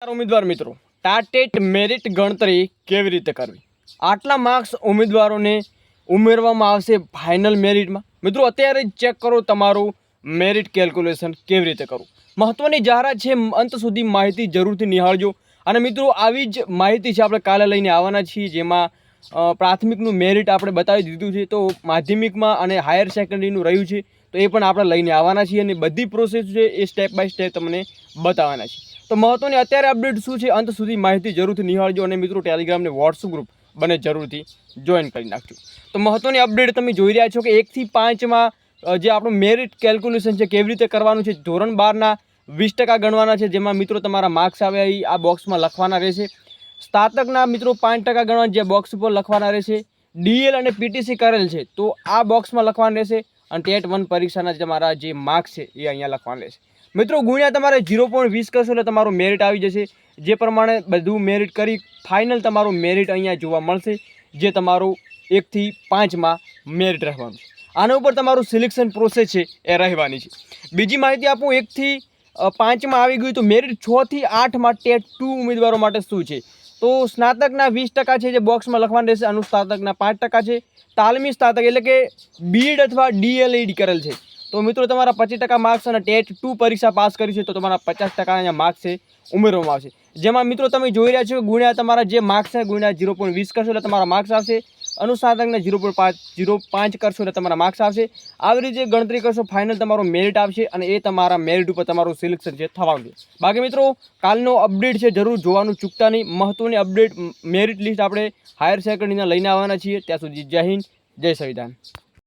ઉમેદવાર મિત્રો ટાટેટ મેરિટ ગણતરી કેવી રીતે કરવી? આટલા માર્ક્સ ઉમેદવારોને ઉમેરવામાં આવશે ફાઇનલ મેરિટમાં. મિત્રો અત્યારે જ ચેક કરો તમારું મેરિટ કેલ્ક્યુલેશન કેવી રીતે કરવું. મહત્વની જાહેરાત છે, અંત સુધી માહિતી જરૂરથી નિહાળજો. અને મિત્રો આવી જ માહિતી છે આપણે કાલે લઈને આવવાના છીએ, જેમાં પ્રાથમિકનું મેરિટ આપણે બતાવી દીધું છે, તો માધ્યમિકમાં અને હાયર સેકન્ડરીનું રહ્યું છે, તો એ પણ આપણે લઈને આવવાના છીએ અને બધી પ્રોસેસ છે એ સ્ટેપ બાય સ્ટેપ તમને બતાવવાના છીએ. તો મહત્વની અત્યારે અપડેટ શું છે, અંત સુધી માહિતી જરૂરથી નિહાળજો. અને મિત્રો ટેલિગ્રામ અને વોટ્સઅપ ગ્રુપ બને જરૂરથી જોઈન કરી નાખજો. તો મહત્વની અપડેટ તમે જોઈ રહ્યા છો કે 1 થી 5માં જે આપણું મેરિટ કેલ્ક્યુલેશન છે કેવી રીતે કરવાનું છે. ધોરણ 12ના 20% ગણવાના છે, જેમાં મિત્રો તમારા માર્ક્સ આવે એ આ બોક્સમાં લખવાના રહેશે. સ્નાતકના મિત્રો 5% ગણવાના, જે બોક્સ ઉપર લખવાના રહેશે. ડીએલ અને પીટીસી કરેલ છે તો આ બોક્સમાં લખવાના રહેશે. અને ટેટ 1 પરીક્ષાના તમારા જે માર્ક્સ છે એ અહીંયા લખવાના રહેશે. મિત્રો ગુણ્યા તમારે 0.20 કરશો એટલે તમારું મેરિટ આવી જશે. જે પ્રમાણે બધું મેરિટ કરી ફાઇનલ તમારું મેરિટ અહીંયા જોવા મળશે, જે તમારું 1 થી 5માં મેરિટ રહેવાનું છે. આના ઉપર તમારું સિલેક્શન પ્રોસેસ છે એ રહેવાની છે. બીજી માહિતી આપું, 1 થી 5માં આવી ગયું તો મેરિટ 6 થી 8માં ટેટ 2 ઉમેદવારો માટે શું છે? તો સ્નાતકના 20% છે જે બોક્સમાં લખવાનું રહેશે. અનુસ્નાતકના 5% છે. તાલીમી સ્નાતક એટલે કે બીએડ અથવા ડીએલએડ કરેલ છે તો મિત્રો તમારા 25% માર્ક્સ અને ટેટ 2 પરીક્ષા પાસ કરી છે તો તમારા 50% અહીંયા માર્ક્સ છે ઉમેરવામાં આવશે. જેમાં મિત્રો તમે જોઈ રહ્યા છો ગુણ્યા તમારા જે માર્ક્સ છે ગુણ્યા 0.20 કરશો એટલે તમારા માર્ક્સ આવશે. અનુસ્નાતકને 0.05 કરશો એટલે તમારા માર્ક્સ આવશે. આવી રીતે ગણતરી કરશો ફાઇનલ તમારો મેરિટ આવશે અને એ તમારા મેરિટ ઉપર તમારું સિલેક્શન છે થવાનું છે. બાકી મિત્રો કાલનો અપડેટ છે જરૂર જોવાનું ચૂકતા નહીં. મહત્વની અપડેટ મેરિટ લિસ્ટ આપણે હાયર સેકન્ડરીના લઈને આવવાના છીએ. ત્યાં સુધી જય હિન્દ, જય સંવિધાન.